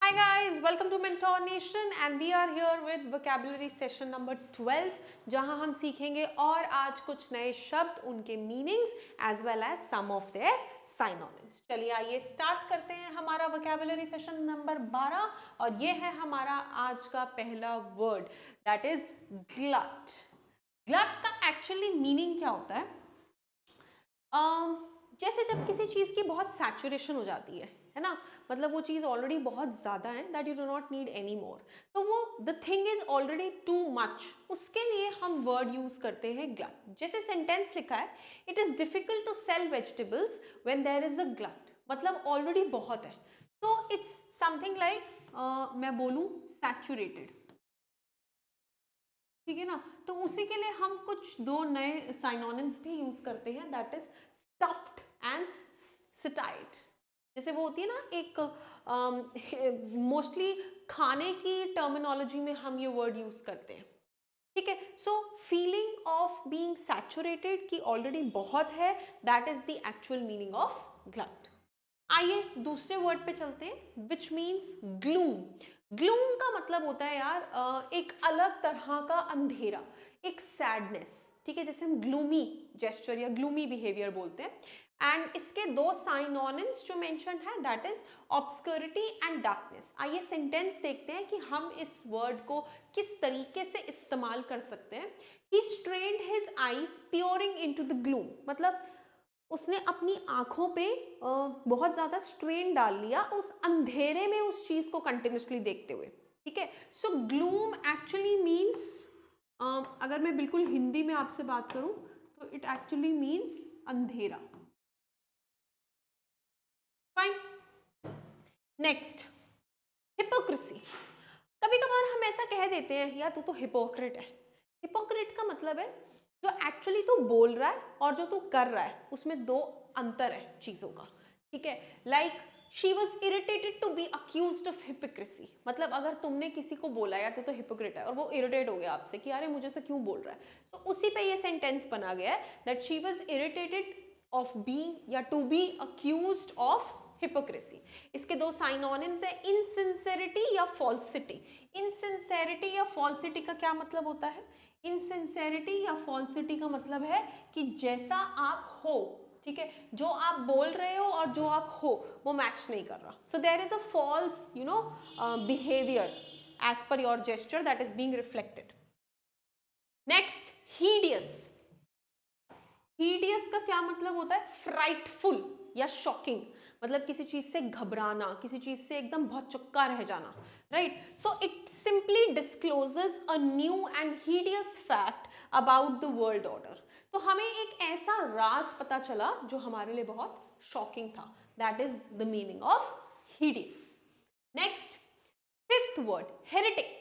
Hi guys, welcome to Mentor Nation and we are here with vocabulary session number 12 जहां हम सीखेंगे और आज कुछ नए शब्द, उनके meanings as well as some of their synonyms। चलिए आइए स्टार्ट करते हैं हमारा vocabulary session नंबर 12 और ये है हमारा आज का पहला word that is glut। glut का एक्चुअली मीनिंग क्या होता है? जैसे जब किसी चीज़ की बहुत सैचुरेशन हो जाती है ना, मतलब वो चीज़ ऑलरेडी बहुत ज़्यादा है that you do not need any more, तो वो the thing is already too much, उसके लिए हम वर्ड यूज़ करते हैं ग्लट। जैसे सेंटेंस लिखा है, it is difficult to sell vegetables when there is a glut, मतलब ऑलरेडी बहुत है, तो इट्स समथिंग लाइक मैं बोलूँ सैचुरेटेड, ठीक है ना। तो उसी के लिए हम कुछ दो नए साइनोनिम्स भी यूज करते हैं दैट इज स्टफ्ड एंड सिटाइट। जैसे वो होती है ना एक मोस्टली खाने की टर्मिनोलॉजी में हम ये वर्ड यूज करते हैं, ठीक है। So feeling of being saturated की ऑलरेडी बहुत है, that is the actual meaning of glut. आइए दूसरे वर्ड पे चलते हैं विच मीन्स ग्लूम। ग्लूम का मतलब होता है यार एक अलग तरह का अंधेरा, एक सैडनेस, ठीक है, जैसे हम ग्लूमी जेस्चर या ग्लूमी बिहेवियर बोलते हैं। एंड इसके दो साइनोनिम्स जो मेंशन है that is obscurity and darkness. आइए सेंटेंस देखते हैं कि हम इस वर्ड को किस तरीके से इस्तेमाल कर सकते हैं। He strained his eyes peering into the gloom, मतलब उसने अपनी आंखों पे बहुत ज़्यादा स्ट्रेन डाल लिया उस अंधेरे में, उस चीज़ को कंटिन्यूसली देखते हुए, ठीक है। सो ग्लूम एक्चुअली मीन्स, अगर मैं बिल्कुल हिंदी में आपसे बात करूं तो इट एक्चुअली मीन्स अंधेरा। Fine, next hypocrisy. कभी कभार हम ऐसा कह देते हैं यार तू तो हिपोक्रेट है। हिपोक्रेट का मतलब है जो एक्चुअली तू बोल रहा है और जो तू कर रहा है उसमें दो अंतर है चीजों का, ठीक है। Like she was irritated to be accused of hypocrisy, मतलब अगर तुमने किसी को बोला यार तू तो हिपोक्रेट है और वो इरिटेट हो गया आपसे कि अरे मुझे से क्यों बोल रहा है, सो उसी पे ये सेंटेंस बना गया है that she was irritated of being या to be accused of hypocrisy. इसके दो साइनोनिम्स है इनसिंसेरिटी या फॉल्सिटी। इनसिंसेरिटी या फॉल्सिटी का क्या मतलब होता है? इनसिंसेरिटी या फॉल्सिटी का मतलब है कि जैसा आप हो, ठीक है, जो आप बोल रहे हो और जो आप हो वो मैच नहीं कर रहा, so there is a false behaviour as per your gesture that is being reflected. Next hideous. Hideous का क्या मतलब होता है? फ्राइटफुल या शॉकिंग, मतलब किसी चीज से घबराना, किसी चीज से एकदम बहुत चक्का रह जाना, right. So it simply discloses a new and hideous fact about the world order. तो हमें एक ऐसा राज पता चला जो हमारे लिए बहुत शॉकिंग था, that is the meaning of hideous. Next fifth word heretic.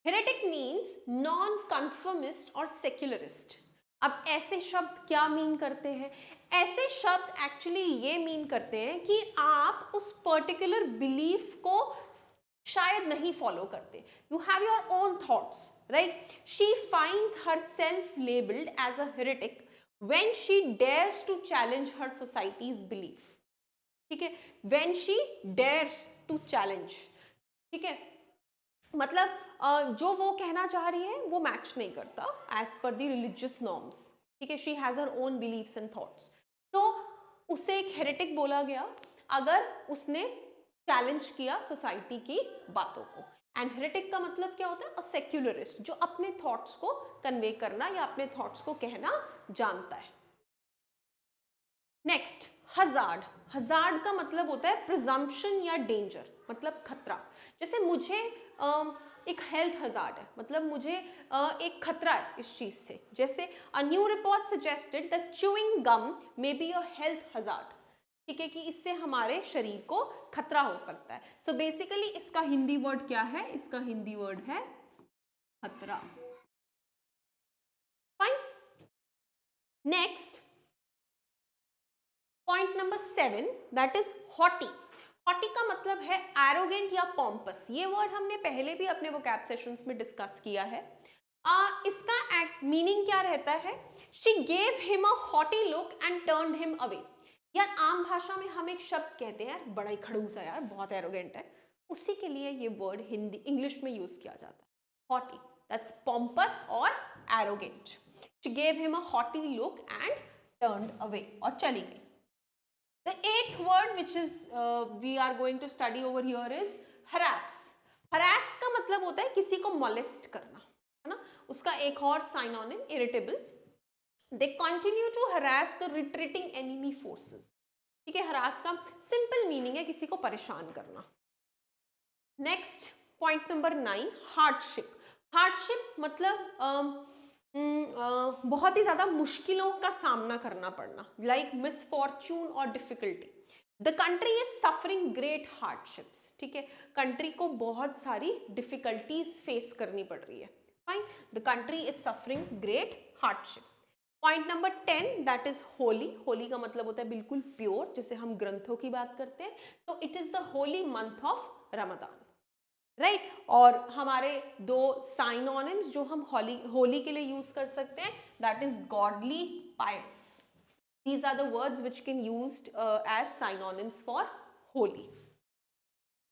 Heretic means non conformist और सेक्युलरिस्ट। अब ऐसे शब्द क्या मीन करते हैं? ऐसे शब्द एक्चुअली ये मीन करते हैं कि आप उस पर्टिकुलर बिलीफ को शायद नहीं फॉलो करते, you have your own thoughts, right. She finds her self labelled as a heretic when she dares to challenge her society's belief, ठीक है, when she dares to challenge, ठीक है, मतलब जो वो कहना चाह रही है वो मैच नहीं करता as per the religious norms, ठीक है, she has her own believes and thoughts, तो उसे एक हेरेटिक बोला गया अगर उसने चैलेंज किया सोसाइटी की बातों को। एंड हेरेटिक का मतलब क्या होता है? अ सेक्युलरिस्ट, जो अपने थॉट्स को कन्वे करना या अपने थॉट्स को कहना जानता है। Next hazard. हजार्ड का मतलब होता है प्रिजम्पशन या डेंजर, मतलब खतरा। जैसे मुझे एक हेल्थ हजार्ड है, मतलब मुझे एक खतरा है इस चीज से। जैसे a new report suggested that chewing gum may be a health hazard, ठीक है, कि इससे हमारे शरीर को खतरा हो सकता है। सो बेसिकली इसका हिंदी वर्ड क्या है? इसका हिंदी वर्ड है खतरा। Fine, next point number 7 that is haughty. Haughty का मतलब है एरोगेंट या पॉम्पस। ये वर्ड हमने पहले भी अपने वोकैब सेशंस में डिस्कस किया है। इसका मीनिंग क्या रहता है? She gave him a haughty look and turned him away. यार आम भाषा में हम एक शब्द कहते हैं यार बड़ा ही खड़ूस है, यार बहुत एरोगेंट है, उसी के लिए ये वर्ड हिंदी इंग्लिश में यूज किया जाता है, हॉटी, दैट्स पोम्पस और arrogant. She gave him a haughty look and turned away, और चली गई। The eighth word which is we are going to study over here is harass. Harass का मतलब होता है किसी को molest करना, है ना। उसका एक और synonym irritable. They continue to harass the retreating enemy forces. ठीक है, harass का simple meaning है किसी को परेशान करना। Next point number 9, hardship. Hardship मतलब बहुत ही ज्यादा मुश्किलों का सामना करना पड़ना, लाइक मिसफॉर्च्यून और difficulty. The country is suffering great hardships, ठीक है, कंट्री को बहुत सारी डिफिकल्टीज फेस करनी पड़ रही है। Fine, the country is suffering great hardship. Point number 10 that is Holi. Holy का मतलब होता है बिल्कुल प्योर, जैसे हम ग्रंथों की बात करते हैं। So it is the Holi month of Ramadan, right और हमारे दो साइनोनिम्स जो हम होली के लिए यूज कर सकते हैं, that is godly, pious. These are the words which can used as synonyms for holy.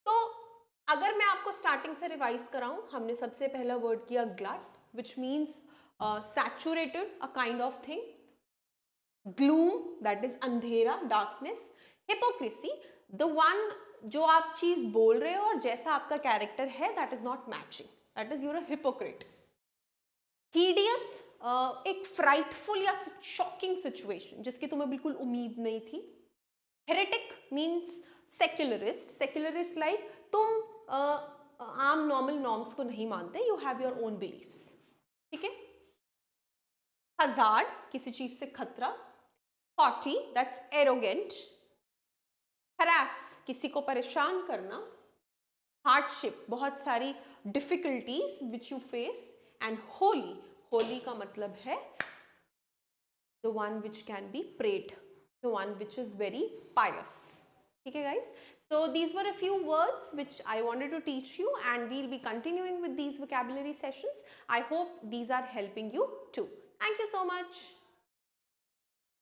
तो अगर मैं आपको स्टार्टिंग से रिवाइज कराऊं, हमने सबसे पहला वर्ड किया glut, which means saturated, a kind of thing. Gloom, that is अंधेरा, डार्कनेस। हिपोक्रेसी, द वन जो आप चीज बोल रहे हो और जैसा आपका कैरेक्टर है, that is not matching, that is your a hypocrite. Hideous, एक फ्राइटफुल या शॉकिंग सिचुएशन जिसकी तुम्हें बिल्कुल उम्मीद नहीं थी। Heretic means secularist, secularist like तुम आम नॉर्मल नॉर्म्स को नहीं मानते, you have your own beliefs, ठीक है। हजार्ड, किसी चीज से खतरा। Hottie, that's arrogant. हरास, किसी को परेशान करना। हार्डशिप, बहुत सारी difficulties which you face. And holy, holy का मतलब है the one which can be prayed, the one which is very pious, ठीक है guys. So these were a few words which I wanted to teach you, and we'll be continuing with these vocabulary sessions. I hope these are helping you too. Thank you so much.